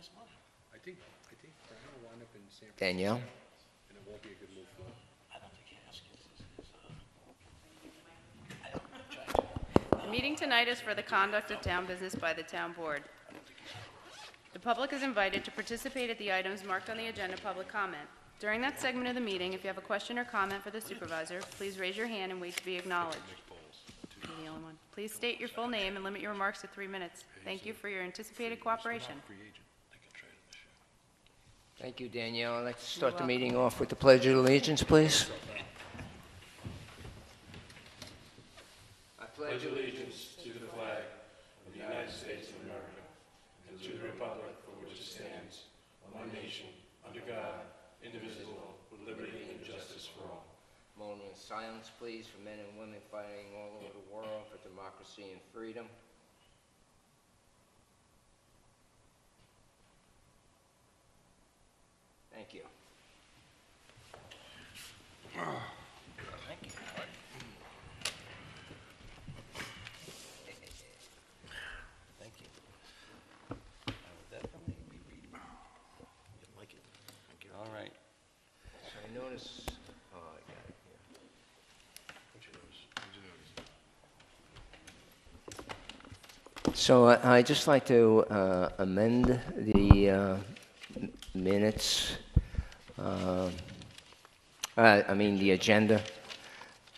I think Brian will wind up in San Francisco. Danielle? And it won't be a good move for him. The meeting tonight is for the conduct of town business by the town board. The public is invited to participate at the items marked on the agenda public comment. During that segment of the meeting, if you have a question or comment for the supervisor, please raise your hand and wait to be acknowledged. You're the only one. Please state your full name and limit your remarks to 3 minutes. Thank you for your anticipated cooperation. Thank you, Danielle. I'd like to start the meeting off with the Pledge of Allegiance, please. I pledge allegiance to the flag of the United States of America and to the republic for which it stands, one nation, under God, indivisible, with liberty and justice for all. moment of silence, please, for men and women fighting all over the world for democracy and freedom. Thank you. Thank you. Thank you. I would definitely be reading. You'll like it. Thank you. All right. So I notice, oh, I got it here. What'd you notice? What'd you notice? So I'd just like to amend the minutes, the agenda.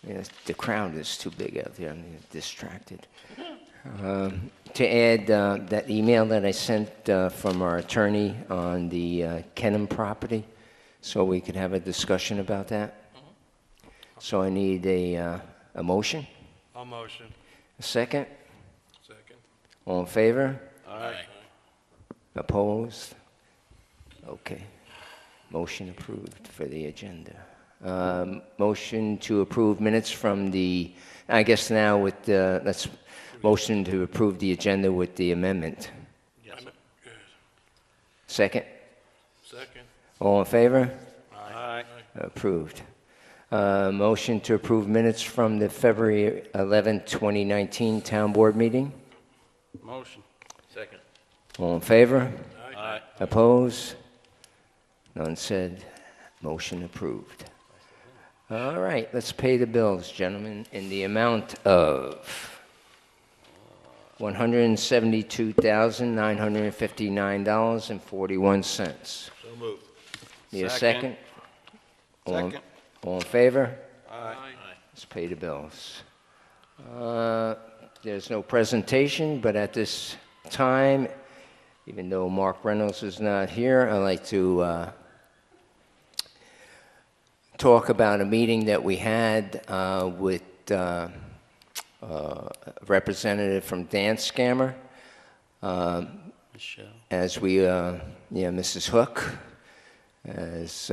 Yeah, the crowd is too big out there, I'm distracted. To add that email that I sent from our attorney on the Kenham property, so we could have a discussion about that. So I need a motion. I'll motion. A second? Second. All in favor? Aye. Opposed? Okay. Motion approved for the agenda. Motion to approve minutes from the, I guess now with the, let's motion to approve the agenda with the amendment. Yes. Second? Second. All in favor? Aye. Approved. Motion to approve minutes from the February 11, 2019 Town Board meeting. Motion. Second. All in favor? Aye. Opposed? None said. Motion approved. All right, let's pay the bills, gentlemen, in the amount of $172,959.41. So moved. Need a Second. second? Second. All in favor? Aye. Let's pay the bills. There's no presentation, but at this time, even though Mark Reynolds is not here, I'd like to talk about a meeting that we had with a representative from Dance Scammer. Michelle. As we, Mrs. Hook, as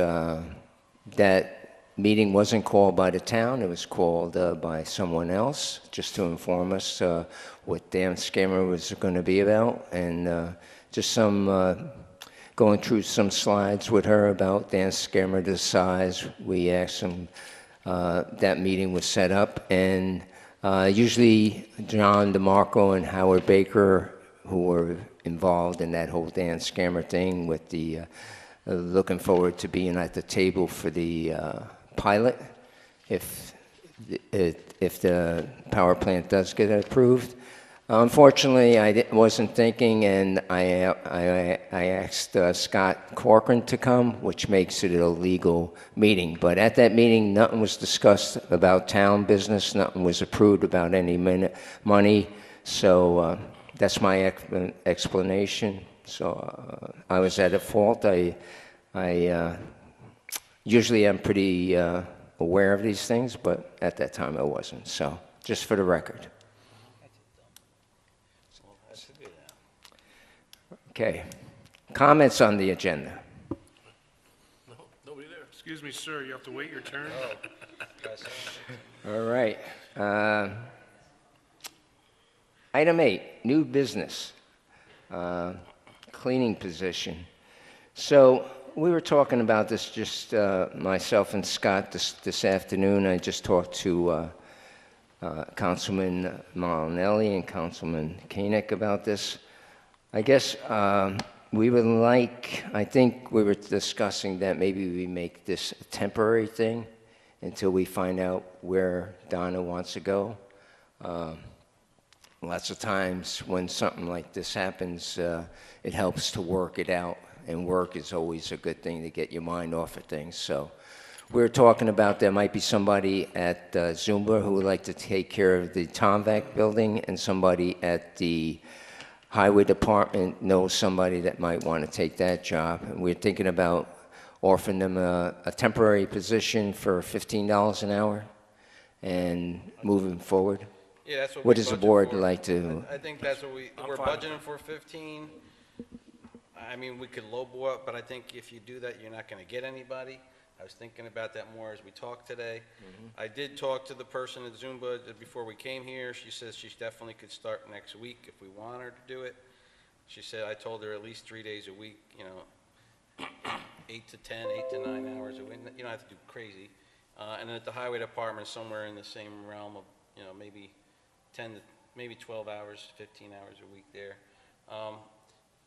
that meeting wasn't called by the town, it was called by someone else, just to inform us what Dance Scammer was going to be about, and just some going through some slides with her about Dance Scammer, the size. We asked them, that meeting was set up, and usually John DeMarco and Howard Baker, who were involved in that whole Dance Scammer thing, with the looking forward to being at the table for the pilot, if the power plant does get approved. Unfortunately, I wasn't thinking, and I asked Scott Corcoran to come, which makes it a legal meeting. But at that meeting, nothing was discussed about town business, nothing was approved about any money. So that's my explanation. So I was at a fault. I usually am pretty aware of these things, but at that time I wasn't. So just for the record. Okay. Comments on the agenda? No, nobody there. Excuse me, sir. You have to wait your turn. All right. Item 8, new business, cleaning position. So we were talking about this, just myself and Scott this afternoon. I just talked to Councilman Malinelli and Councilman Koenig about this. I guess We would like, I think we were discussing that maybe we make this a temporary thing until we find out where Donna wants to go. Lots of times when something like this happens, it helps to work it out, and work is always a good thing to get your mind off of things. So we're talking about there might be somebody at Zumba who would like to take care of the Tomvac building, and somebody at the Highway Department knows somebody that might want to take that job. And we're thinking about offering them a temporary position for $15 an hour and moving forward. Yeah, that's what What we does the budgeted board for. like to? I think that's what we're fine with budgeting for 15. I mean, we could lowball it, but I think if you do that, you're not gonna get anybody. I was thinking about that more as we talked today. I did talk to the person at Zumba before we came here. She says she definitely could start next week if we want her to do it. She said, I told her at least 3 days a week, 8 to 10, 8 to 9 hours a week. You don't have to do crazy. And then at the highway department, somewhere in the same realm of, maybe 10 to maybe 12 hours, 15 hours a week there.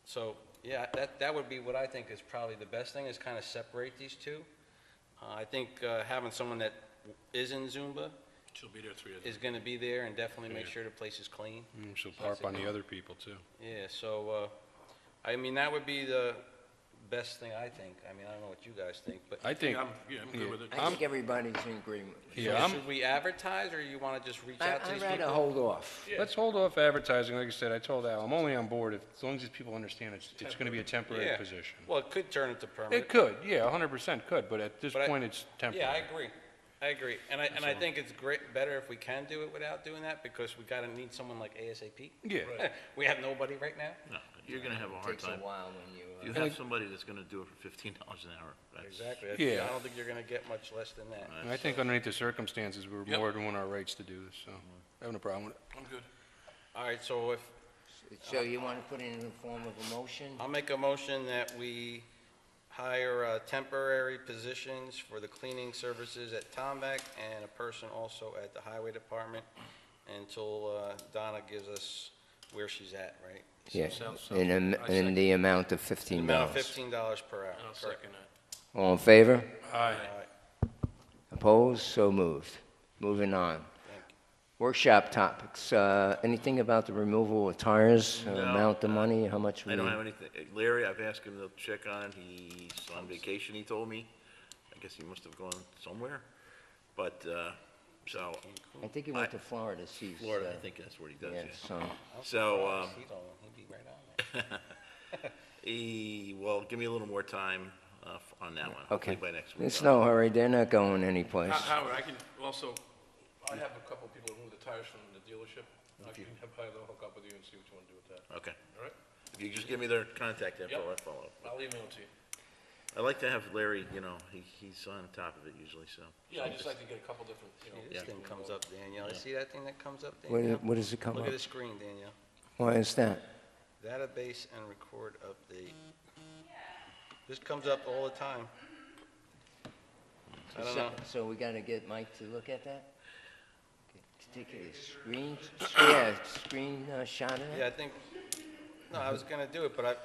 So yeah, that would be what I think is probably the best thing, is kind of separate these two. I think having someone that is in Zumba She'll be there 3 days. is going to be there and definitely make sure the place is clean. She'll harp on the other people, too. Yeah, so, I mean, that would be the best thing, I think. I mean, I don't know what you guys think, but I think, I'm good with it. I think everybody's in agreement. yeah, should we advertise, or you want to just reach out to I'd these rather people? hold off. let's hold off advertising. Like I said, I told Al, I'm only on board as long as these people understand it's going to be a temporary Yeah. position. Well, it could turn into permanent. It could, yeah, 100% could, but at this But point, it's temporary. Yeah, I agree. I agree. And I think it's better if we can do it without doing that, because we gotta need someone like ASAP. Yeah. We have nobody right now. No, you're gonna have a hard Takes a time. while when you. You have somebody that's gonna do it for $15 an hour. That's- Exactly. Yeah. I don't think you're gonna get much less than that. And I think underneath the circumstances, we're Yep. more than within our rights to do this, so I have no problem with it. I'm good. All right, so So you want to put it in the form of a motion? I'll make a motion that we hire temporary positions for the cleaning services at Tomback, and a person also at the highway department, until Donna gives us where she's at, right? Yeah, Sounds- in the amount of The $15. amount of $15 per hour. And I'll Correct. second that. All in favor? Aye. All right. Opposed? So moved. Moving on. Thank you. Workshop topics. Anything about the removal of tires, No, amount of money, how much we... I don't have anything. Larry, I've asked him to check on it. He's on vacation, he told me. I guess he must have gone somewhere. But, so, I think he went to Florida, see... Florida, I think that's what he does, Yeah, yeah. so... So, He'd be right on there. well, give me a little more time on that one. Okay. Hopefully by next week. There's no hurry, they're not going anyplace. Howard, I can also, I have a couple of people who move the tires from the dealership. I can have them hook up with you and see what you want to do with that. Okay. All right? If you just give me their contact info, Yep. I'll follow up. I'll email them to you. I like to have Larry, he's on top of it usually, so. Yeah, I just like to get a couple different, This thing comes up, Danielle. You see that thing that comes up, What Danielle? what does it come Look up? at the screen, Danielle. Why is that? Database and record update. This comes up all the time. I don't know. So we gotta get Mike to look at that? Take a screen, yeah, screen shot of Yeah, I that? think, no, I was gonna do it, but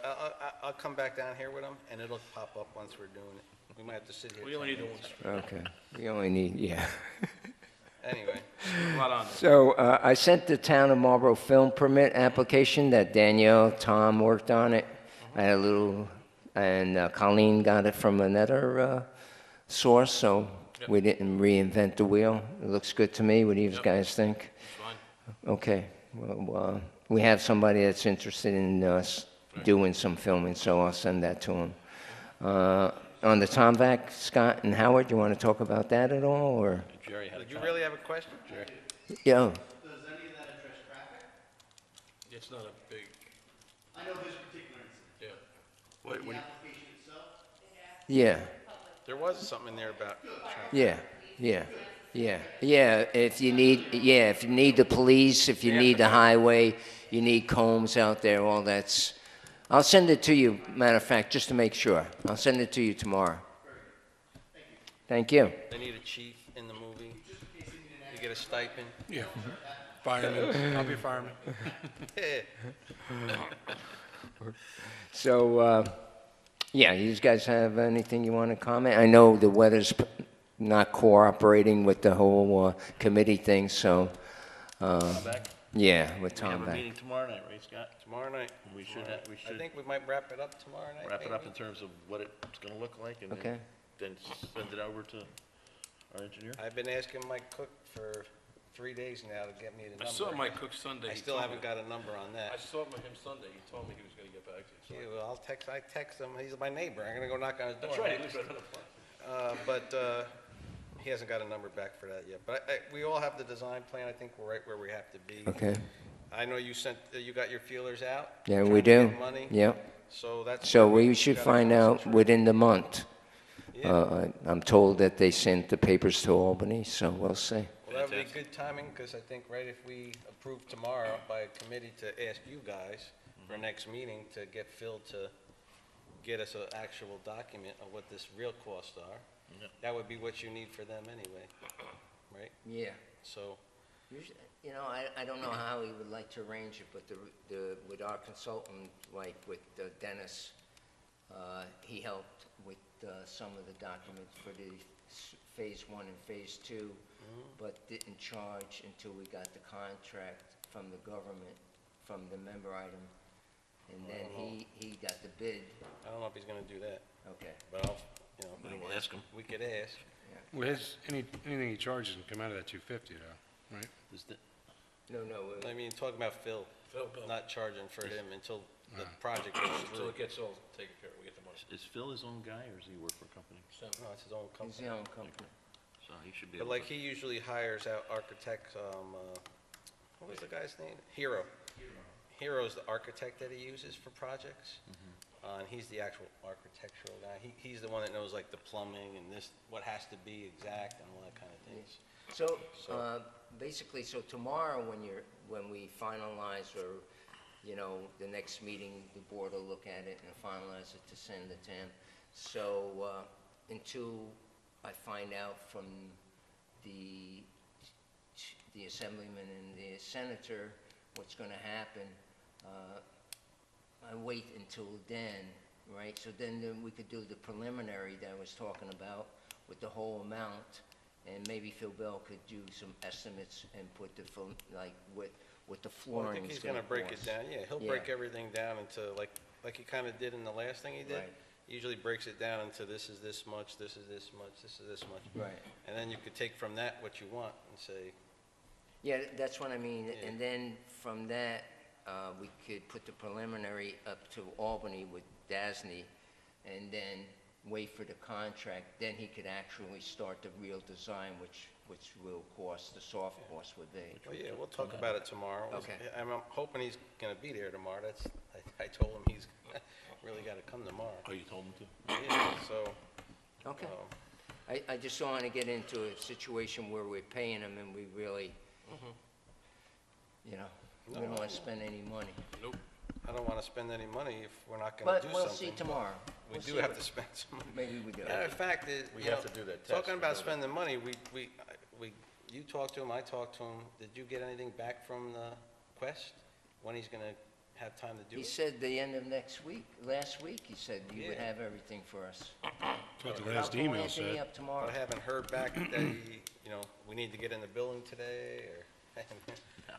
I'll come back down here with them, and it'll pop up once we're doing it. We might have to sit here. we only 10 need the minutes. ones. Okay, we only need, yeah. Anyway, A lot on there. So I sent the Town of Marlborough film permit application that Danielle, Tom worked on it. I had a little, and Colleen got it from another source, so we didn't reinvent the wheel. It looks good to me. What do you guys think? It's fine. Okay, well, we have somebody that's interested in us doing some filming, so I'll send that to him. On the Tomvac, Scott and Howard, you want to talk about that at all, or? Jerry had a did you really have a question? Yeah, Does any of that address traffic? It's not a big, I know this particular incident. yeah. What, The application itself, yeah, There was something in there about traffic. yeah. If you need the police, if you need the highway, you need combs out there, all that's, I'll send it to you, matter of fact, just to make sure. I'll send it to you tomorrow. Thank you. They need a chief in the movie. You get a stipend. Yeah. Fireman, I'll be a fireman. So, yeah, you guys have anything you want to comment? I know the weather's not cooperating with the whole committee thing, so, Back? yeah, with We have Tom a back. meeting tomorrow night, right, Scott? Tomorrow night. We should, we I should think we might wrap it up tomorrow night, wrap it up maybe? in terms of what it's gonna look like, and Okay. then send it over to our engineer. I've been asking Mike Cook for 3 days now to get me the number. I saw Mike Cook Sunday. I He still told haven't me. got a number on I that. saw him Sunday. He told me he was gonna get back to you. so- Yeah, well, I text him, he's my neighbor, I'm gonna go knock on his door. That's right, he lives right on the front. But he hasn't got a number back for that yet. But we all have the design plan, I think we're right where we have to be. Okay, I know you got your feelers out. yeah, trying we to do. get money, Yeah, so that's. so where we should gotta find out concentrate. within the month. Yeah. I'm told that they sent the papers to Albany, so we'll see. Well, that would be good timing, because I think, right, if we approve tomorrow by a committee to ask you guys for next meeting to get Phil to get us an actual document of what this real costs are, that would be what you need for them anyway, right? Yeah. So, You know, I don't know how he would like to arrange it, but with our consultant, like with Dennis, he helped with some of the documents for the Phase 1 and Phase 2, but didn't charge until we got the contract from the government, from the member item, and then he got the bid. I don't know if he's gonna do that, Okay. but I'll, We'll ask him. we could ask. Well, anything he charges can come out of that 250 though, right? Is the- No, I mean, talking about Phil, not charging for him until the project goes through. gets all taken care of, we get the money. Is Phil his own guy, or does he work for a company? No, it's his own He's company. the own company. So he should be But able like, to. he usually hires out architects, what was the guy's name? Hero. Hero's the architect that he uses for projects. And he's the actual architectural guy. He's the one that knows like the plumbing and this, what has to be exact and all that kind of things. So, So- basically, so tomorrow, when we finalize, or, you know, the next meeting, the board will look at it and finalize it to send it to him. So, until I find out from the assemblyman and the senator what's gonna happen, I wait until then, right? So then we could do the preliminary that I was talking about with the whole amount, and maybe Phil Bell could do some estimates and put the, like, what the Well, I flooring think is he's gonna gonna break it cost. down, yeah, he'll Yeah. break everything down into, like he kinda did in the last thing he did. Right. He usually breaks it down into this is this much, this is this much, this is this much. Right. And then you could take from that what you want and say, Yeah, that's what I mean, Yeah. and then from that, we could put the preliminary up to Albany with Dasney, and then wait for the contract, then he could actually start the real design, which will cost, the soft cost would be. well, yeah, we'll talk about it tomorrow. Okay. I'm hoping he's gonna be there tomorrow, I told him he's really gotta come tomorrow. Oh, you told him to? Yeah, so, Okay. um, I just don't want to get into a situation where we're paying them and we really, you know, we don't want to spend any money. I don't wanna spend any money if we're not gonna But do something. we'll see tomorrow. We We'll do see have what- to spend some money. Maybe we do. Matter of fact, is, We you have know, to do that test, talking about we know that. spending money, you talked to him, I talked to him, did you get anything back from the Quest? When he's gonna have time to do He it? said the end of next week, last week, he said he would Yeah. have everything for us. That's what the I'll last call email Anthony said. up tomorrow. I haven't heard back that he, we need to get in the building today, or,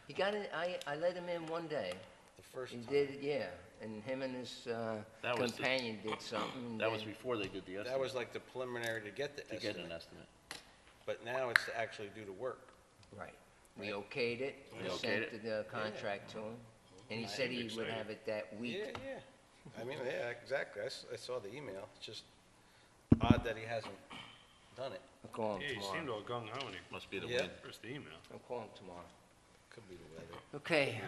He got it, I let him in one day. the first He time. did, yeah, and him and his That was the- companion did something. and That was then- before they did the That estimate, was like the preliminary to get the to get an estimate, estimate. but now it's to actually do the work. Right. We okayed it, we We okayed sent it. the contract to him, and he said he would have it that week. Yeah, yeah. I mean, yeah, exactly. I saw the email. It's just odd that he hasn't done it. I'll call him Yeah, he seemed tomorrow. all gung ho when he Must be the Yeah. wind. first email. I'll call him tomorrow. Could be the weather. Okay,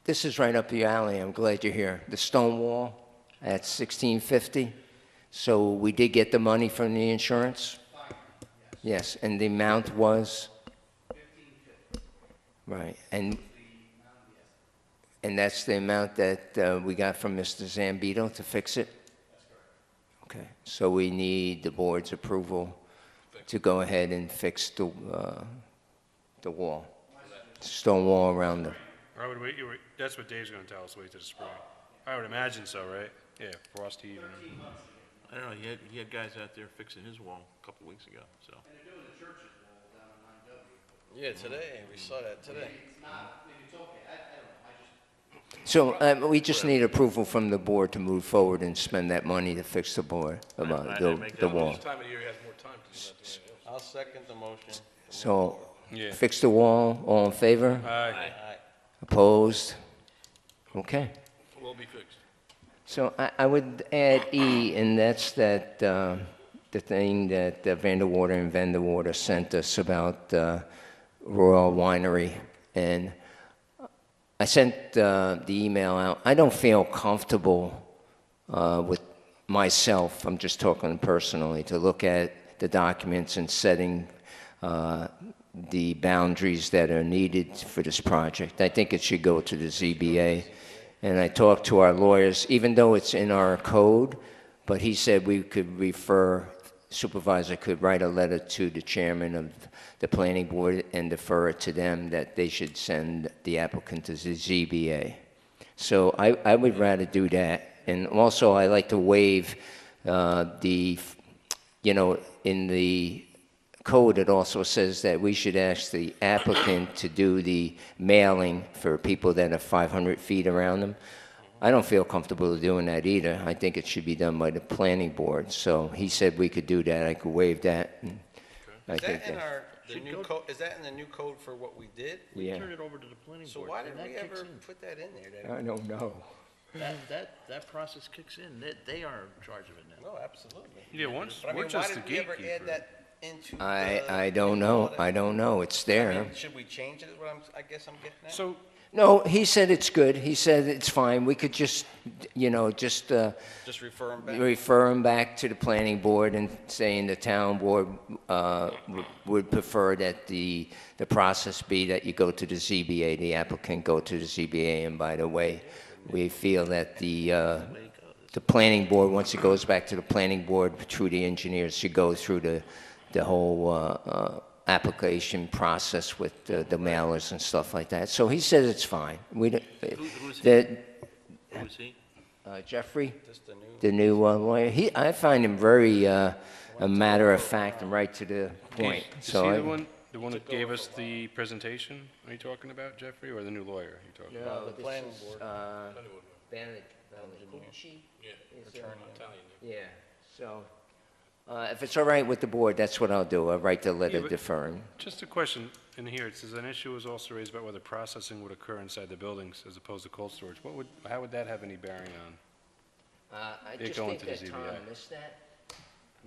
this is right up your alley, I'm glad you're here. The stone wall at 1650. So we did get the money from the insurance? Yes, and the amount was? Right, and that's the amount that we got from Mr. Zambito to fix it? Okay, so we need the board's approval to go ahead and fix the wall, stone wall around the, Or I would wait, that's what Dave's gonna tell us, wait till the spring. I would imagine so, right? Yeah, frost heat. 13 months to get. I don't know, he had guys out there fixing his wall a couple weeks ago, so. And they're doing the church's wall down on 9W. Yeah, today, we saw that today. It's not, maybe it's okay, I don't know, I just, So we just need approval from the board to move forward and spend that money to fix the board, I make the that wall. Time of year, he has more time to do that. I'll second the motion. So, Yeah. fix the wall, all in favor? Aye. Aye. Opposed? Okay. Will be fixed. So I would add E, and that's that, the thing that Vanderwater and Vanderwater sent us about Royal Winery. And I sent the email out. I don't feel comfortable with myself, I'm just talking personally, to look at the documents and setting the boundaries that are needed for this project. I think it should go to the ZBA. And I talked to our lawyers, even though it's in our code, but he said we could refer, supervisor could write a letter to the chairman of the planning board and defer it to them that they should send the applicant to the ZBA. So I would rather do that. And also, I like to waive in the code, it also says that we should ask the applicant to do the mailing for people that are 500 feet around them. I don't feel comfortable doing that either. I think it should be done by the planning board. So he said we could do that. I could waive that. And I Is think that in that, our, the new code, is that in the new code for what we did? yeah. Turn it over to the planning So board. why and did we that kicks ever in. put that in there? That- I don't know. That process kicks in. They are in charge of it now. No, absolutely. Yeah, once, But I we're mean, why just the did we ever add gatekeeper. that into the? I don't know. I don't know. It's I there. mean, should we change it is what I guess I'm getting at? So, No, he said it's good. He said it's fine. We could just, Just refer them back? refer him back to the planning board and saying the town board would prefer that the process be that you go to the ZBA, the applicant go to the ZBA, and by the way, we feel that the planning board, once it goes back to the planning board through the engineers, should go through the whole application process with the mailers and stuff like that. So he says it's fine. We don't, Who's he? that, Who is he? Jeffrey, Just the new, the new lawyer, I find him very a matter of fact and right to the point. is he So the I- one that gave us the presentation? Are you talking about, Jeffrey, or the new lawyer are you talking about? No, the this planning is, board. Banacucci? attorney. Yeah, so, if it's all right with the board, that's what I'll do. I'll write the letter but- deferring. Just a question in here. It says an issue was also raised about whether processing would occur inside the buildings as opposed to cold storage. How would that have any bearing on? I They just go think into the that Tom ZBA. missed that.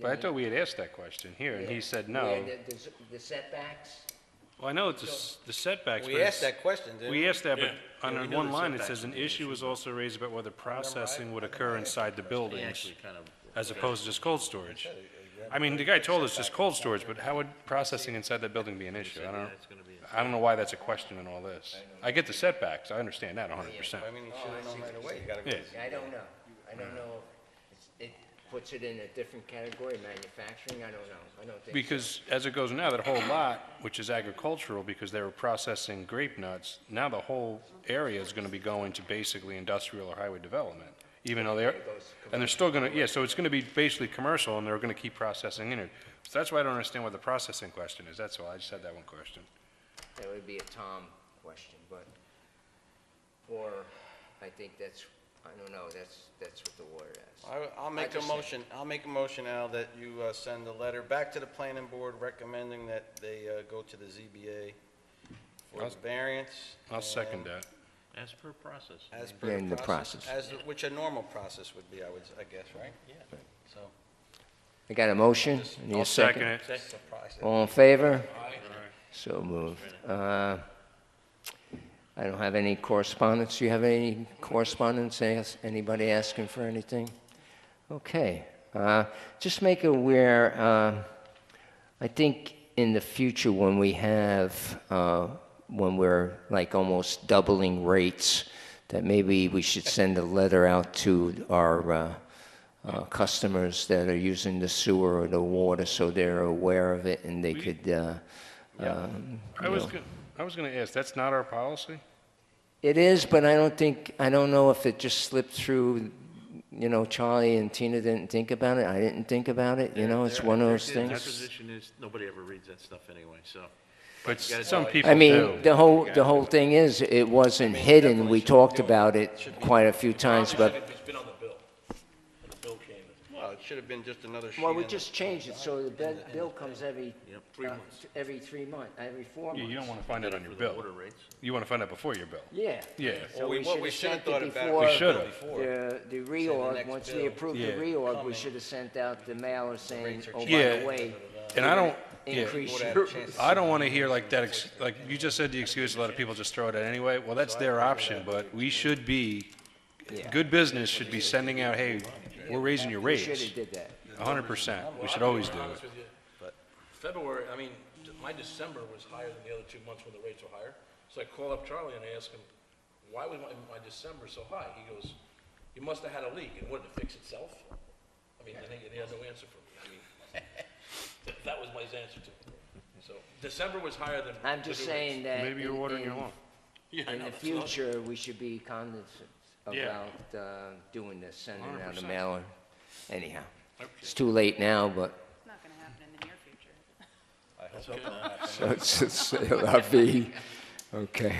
But I thought we had asked that question here, and he said no. Yeah, the setbacks? Well, I know it's the setbacks, but We asked it's- that question, didn't we? We asked that, but Yeah, on we knew one the line, it setbacks says an would be an issue was also raised about whether processing would occur inside the They buildings actually kind of. as opposed to just cold storage. I mean, the guy told us just cold storage, but how would processing inside that building be an issue? I don't know why that's a question in all this. I get the setbacks, I understand that 100%. I mean, you should have known right away, you gotta go. Yeah. I don't know. I don't know if it puts it in a different category, manufacturing, I don't know. I don't think so. Because as it goes now, that whole lot, which is agricultural, because they were processing grape nuts, now the whole area is gonna be going to basically industrial or highway development, even though they're, and they're still gonna, yeah, so it's gonna be basically commercial, and they're gonna keep processing in it. So that's why I don't understand what the processing question is, that's all, I just had that one question. That would be a Tom question, but, or, I think that's, I don't know, that's what the lawyer asked. I'll make a just- motion, Al, that you send a letter back to the planning board recommending that they go to the ZBA for I'll- the variance. I'll second and that. As per process. As per In the the process. process, which a normal process would be, I guess, right? Yeah. So, I got a motion? Need a I'll second it. surprised. All in favor? So moved. I don't have any correspondence. You have any correspondence? Anybody asking for anything? Okay. Just make aware, I think in the future when we have, when we're like almost doubling rates, that maybe we should send a letter out to our customers that are using the sewer or the water so they're aware of it and they could, I was gonna ask, that's not our policy? It is, but I don't know if it just slipped through, Charlie and Tina didn't think about it. I didn't think about it, it's one of those Their things. position is, nobody ever reads that stuff anyway, so. But You gotta some tell- people I do. mean, the whole thing is, it wasn't hidden. We talked about it quite a few times, but, It's been on the bill. And the bill came in. Well, it should have been just another sheet. well, we in just changed it, so the bill comes every 3 months. every 3 months, every 4 Yeah, months. you don't want to find it on your For the bill. water rates. You want to find out before your bill. Yeah. Yeah. So we What we should have should have sent thought it about. before. We should have. The reorg, next once we bill. approved the Yeah. reorg, we should have sent out the mailer saying, rates are oh, by Yeah. the way, And I don't, yeah. increase Would have your, a chance. I don't want to hear like that, like you just said the excuse, a lot of people just throw it out anyway. Well, that's their option, but we should be, Yeah. good business should be sending out, hey, we're raising your we should rates. have did that. 100%. We should always do Honest it. with you, February, I mean, my December was higher than the other 2 months when the rates were higher. So I call up Charlie and I ask him, why was my December so high? He goes, you must have had a leak, and what, did it fix itself? I mean, and he has no answer for me. I mean, that was my answer to him. So December was higher than. I'm just the new saying that Maybe you're watering your lawn. Yeah, I in know, the that's not- future, we should be cognizant Yeah. about doing this, sending out a 100%. mailer. Anyhow, it's too late now, but It's not going to happen in the near future. so it's la vie. Okay.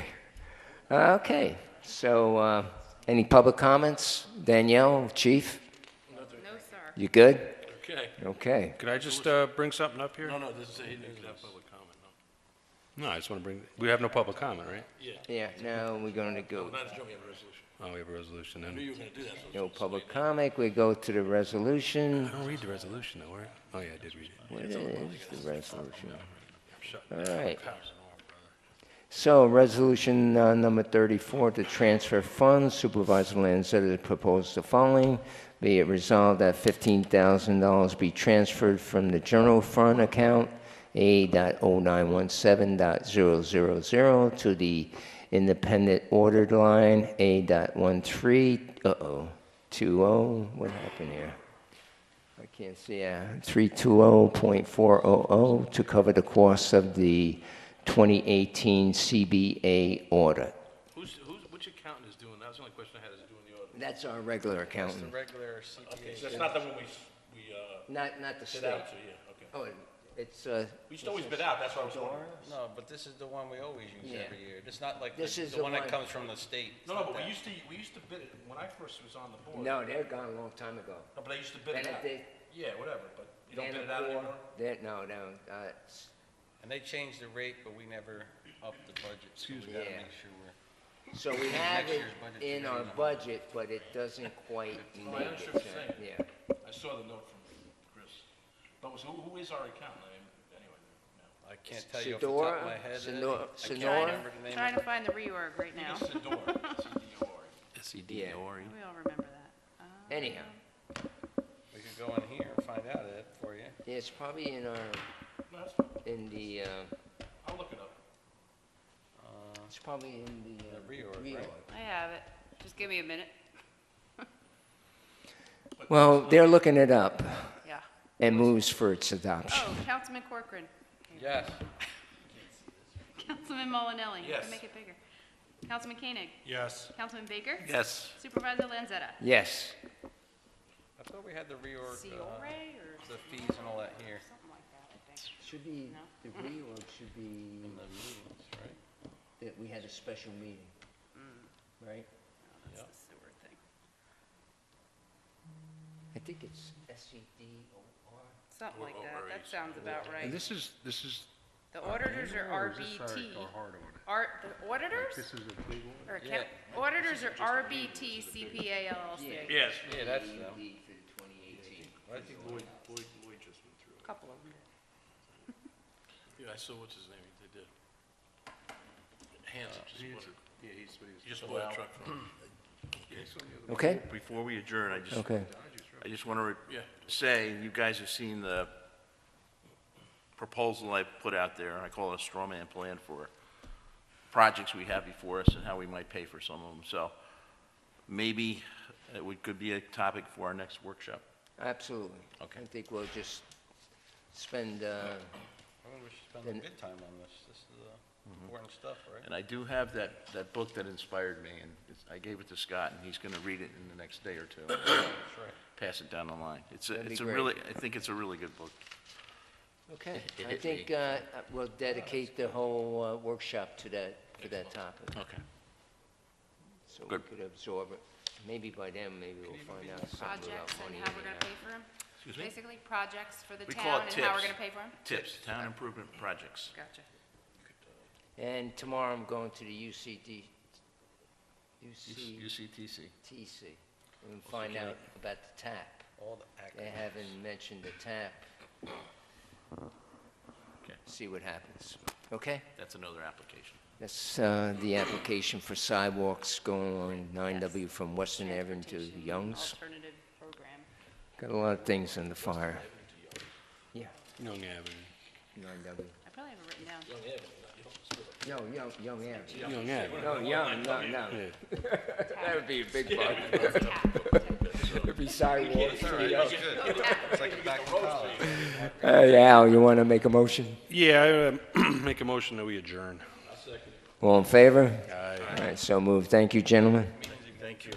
Okay, so any public comments? Danielle, Chief, No, sir. you good? Okay. Okay. Could I just bring something up here? No, this is, he didn't have public comment, no. No, I just want to bring, we have no public comment, right? Yeah, now we're going to go. Not a joke, we have a resolution. Oh, we have a resolution I knew then. you were gonna do that, so. No public comment, we go to the resolution. I don't read the resolution though, right? Oh, yeah, I did read it. What is the resolution? Shut All right. brother. So, resolution number 34, to transfer funds, Supervisor Lanzetta proposed the following. Be it resolved that $15,000 be transferred from the general fund account A.0917.000 to the independent ordered line A.13, what happened here? I can't see, 320.400 to cover the costs of the 2018 CBA audit. Which accountant is doing, that was the only question I had, is doing the audit? That's our regular The accountant, regular Okay, CPA. so that's not the one we not the bid state. out to, yeah, okay. Oh, it's, We used to always bid out, that's what I was wondering. No, but this is the one we always use Yeah. every year. It's not like This is the the one that one- comes from the state. It's No, not but that. we used to bid it, when I first was on the board. no, they're gone a long time ago. No, but I used to bid it out. Benedict, Yeah, whatever, but you don't bid it out Vanderpool, anymore? no, And they changed the rate, but we never upped the budget. Excuse me. We gotta Yeah. make sure we're. so we have Next it year's budget in should our be- budget, but it doesn't quite I make understand it. what you're saying. Yeah. I saw the note from Chris. But who is our accountant? I mean, anyway, no. I can't tell you off the top Sonora? of my head. Sonora? I can't Sonora? remember the name Trying of to find the reorg right now. It's Sedor, Yeah. We all remember that. Anyhow, it. We could go in here and find out it for you. yeah, it's probably in our, No, that's fine. in the, I'll look it up. it's probably in the. The reorg, right? I have it. Just give me a minute. Well, they're looking it up Yeah. and moves for its adoption. Oh, Councilman Corcoran. Yes. Councilman Molinelli. You Yes. can make it bigger. Councilman Koenig. Yes. Councilman Baker. Yes. Supervisor Lanzetta. Yes. I thought we had the reorg, Ciore or the fees and all that here something like that, I think. Should be, the reorg should be in the meetings, right? that we had a special meeting, right? That's the sewer thing. I think it's SEDOR. Something like that. That sounds about right. And this is, The auditors are RBT. The auditors? This is a big one? Or account, auditors are RBT CPA LLC. Yes. Yeah, that's them. For the 2018. Right? Lloyd just went through it. Couple of them. Yeah, I saw what's his name, they did. Hanson just bought it. Yeah, he's what He just bought a truck from him. Okay, Before we adjourn, I okay. just want to Yeah. say, you guys have seen the proposal I put out there. I call it a straw man plan for projects we have before us and how we might pay for some of them. So maybe could be a topic for our next workshop. Absolutely. Okay. I think we'll just spend, I think we should spend a Then- good time on this. This is, Important stuff, right? And I do have that book that inspired me, and I gave it to Scott, and he's gonna read it in the next day or two. That's right. Pass it down the line. That'd be It's a great. really, I think it's a really good book. Okay, It I hit think me. we'll dedicate the whole workshop to that topic, Okay. so we Good. could absorb it. Maybe by then, maybe we'll find out something about Projects money. and how we're gonna pay for them? Excuse me? Basically, projects for the We call town it and how we're tips. gonna pay for them? Tips, town improvement projects. Gotcha. And tomorrow I'm going to the UCTC UCTC. and find out about the tap. All the They acronyms. haven't mentioned the tap. Okay. See what happens. Okay? That's another application. That's the application for sidewalks going along 9W from Western Avenue to Transportation Youngs. Alternative program. Got a lot of things in the fire. Yeah, Young Avenue. 9W. I probably have it written down. Young Avenue. Young Avenue. No, young, no. Yeah. That would be a big bug. It's tap. It'd be sidewalks. That's good. It's like back in college. Hey, Al, you want to make a motion? Yeah, I make a motion that we adjourn. All in favor? Aye. All right, so moved. Thank you, gentlemen. Thank you.